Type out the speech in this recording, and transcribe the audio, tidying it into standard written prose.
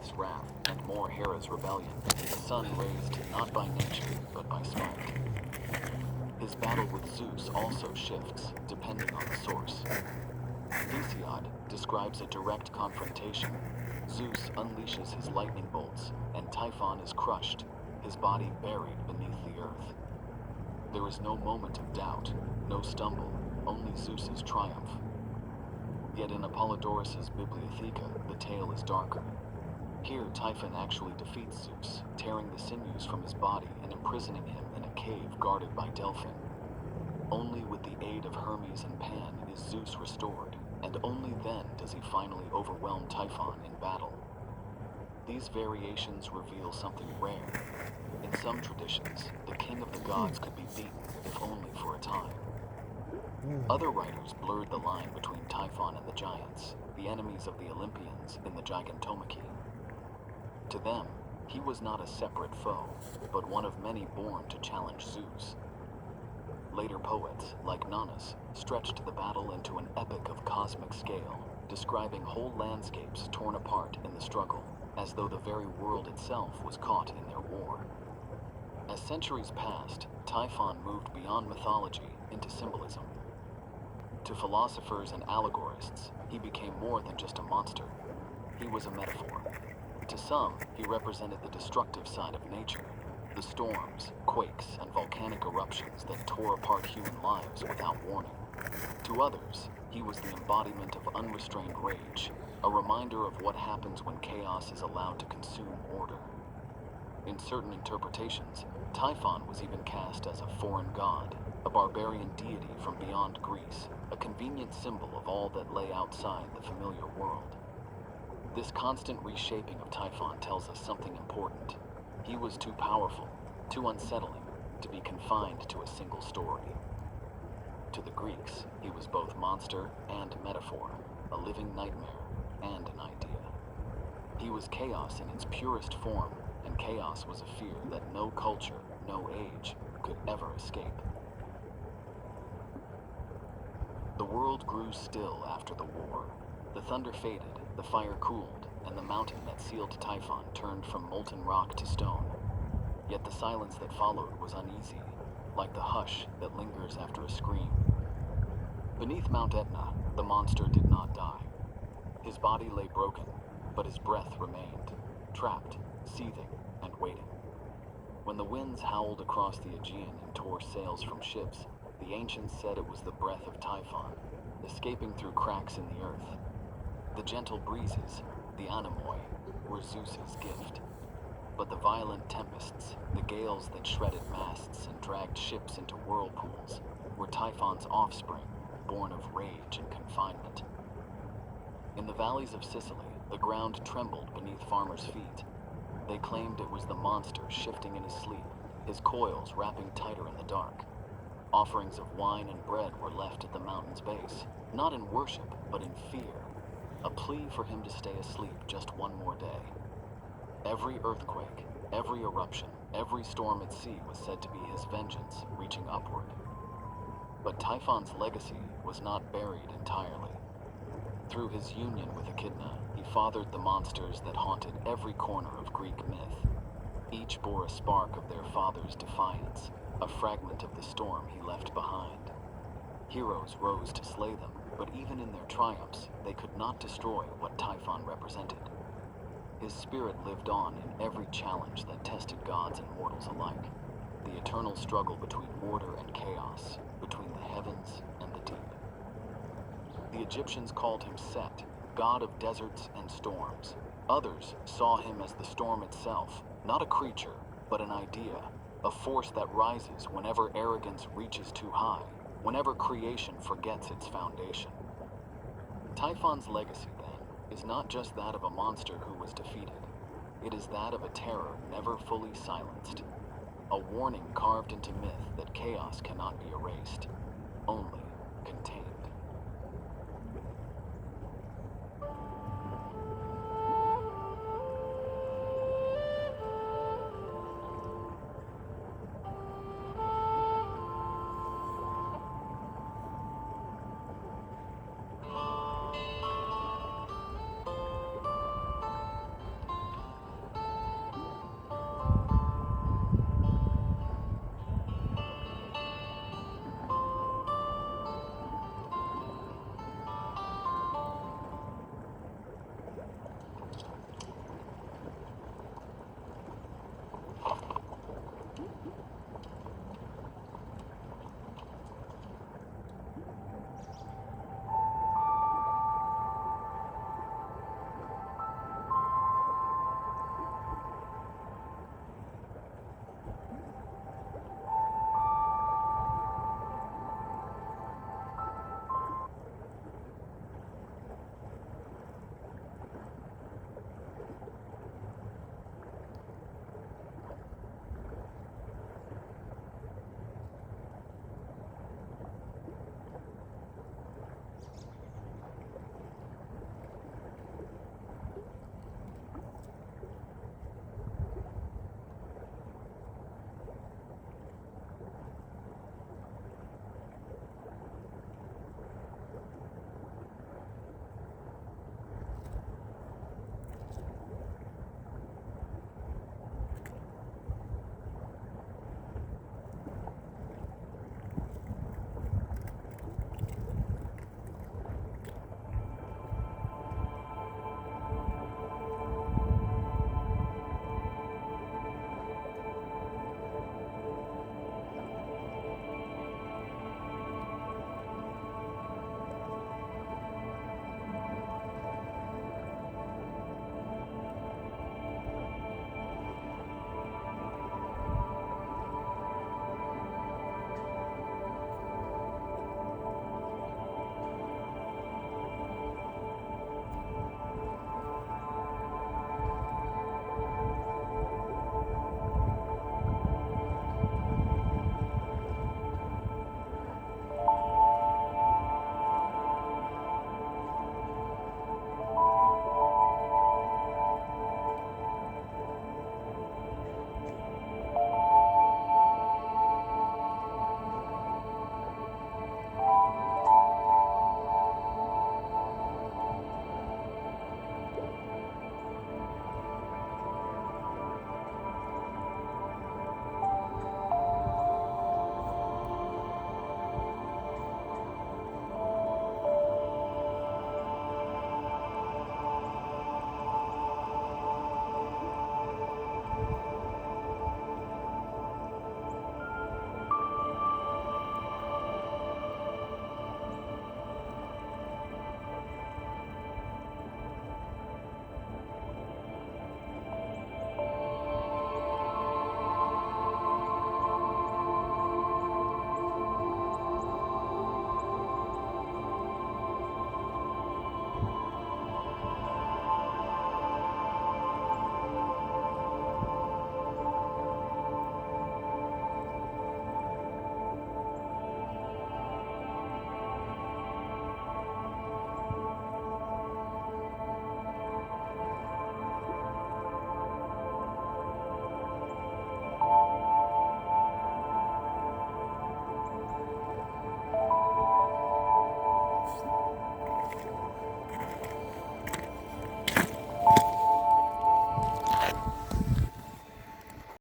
Lilith's wrath and more Hera's rebellion, the sun raised not by nature, but by spite. His battle with Zeus also shifts, depending on the source. Hesiod describes a direct confrontation. Zeus unleashes his lightning bolts, and Typhon is crushed, his body buried beneath the earth. There is no moment of doubt, no stumble, only Zeus's triumph. Yet in Apollodorus's Bibliotheca, the tale is darker. Here, Typhon actually defeats Zeus, tearing the sinews from his body and imprisoning him in a cave guarded by Delphin. Only with the aid of Hermes and Pan is Zeus restored, and only then does he finally overwhelm Typhon in battle. These variations reveal something rare. In some traditions, the king of the gods could be beaten, if only for a time. Other writers blurred the line between Typhon and the giants, the enemies of the Olympians in the Gigantomachy. To them, he was not a separate foe, but one of many born to challenge Zeus. Later poets, like Nonnus, stretched the battle into an epic of cosmic scale, describing whole landscapes torn apart in the struggle, as though the very world itself was caught in their war. As centuries passed, Typhon moved beyond mythology into symbolism. To philosophers and allegorists, he became more than just a monster. He was a metaphor. To some, he represented the destructive side of nature, the storms, quakes, and volcanic eruptions that tore apart human lives without warning. To others, he was the embodiment of unrestrained rage, a reminder of what happens when chaos is allowed to consume order. In certain interpretations, Typhon was even cast as a foreign god, a barbarian deity from beyond Greece, a convenient symbol of all that lay outside the familiar world. This constant reshaping of Typhon tells us something important. He was too powerful, too unsettling, to be confined to a single story. To the Greeks, he was both monster and metaphor, a living nightmare and an idea. He was chaos in its purest form, and chaos was a fear that no culture, no age, could ever escape. The world grew still after the war. The thunder faded, the fire cooled, and the mountain that sealed Typhon turned from molten rock to stone. Yet the silence that followed was uneasy, like the hush that lingers after a scream. Beneath Mount Etna, the monster did not die. His body lay broken, but his breath remained, trapped, seething, and waiting. When the winds howled across the Aegean and tore sails from ships, the ancients said it was the breath of Typhon, escaping through cracks in the earth. The gentle breezes, the anemoi, were Zeus's gift. But the violent tempests, the gales that shredded masts and dragged ships into whirlpools, were Typhon's offspring, born of rage and confinement. In the valleys of Sicily, the ground trembled beneath farmers' feet. They claimed it was the monster shifting in his sleep, his coils wrapping tighter in the dark. Offerings of wine and bread were left at the mountain's base, not in worship, but in fear, a plea for him to stay asleep just one more day. Every earthquake, every eruption, every storm at sea was said to be his vengeance reaching upward. But Typhon's legacy was not buried entirely. Through his union with Echidna, he fathered the monsters that haunted every corner of Greek myth. Each bore a spark of their father's defiance, a fragment of the storm he left behind. Heroes rose to slay them, but even in their triumphs, they could not destroy what Typhon represented. His spirit lived on in every challenge that tested gods and mortals alike, the eternal struggle between order and chaos, between the heavens and the deep. The Egyptians called him Set, god of deserts and storms. Others saw him as the storm itself, not a creature, but an idea, a force that rises whenever arrogance reaches too high, whenever creation forgets its foundation. Typhon's legacy, then, is not just that of a monster who was defeated. It is that of a terror never fully silenced, a warning carved into myth that chaos cannot be erased, only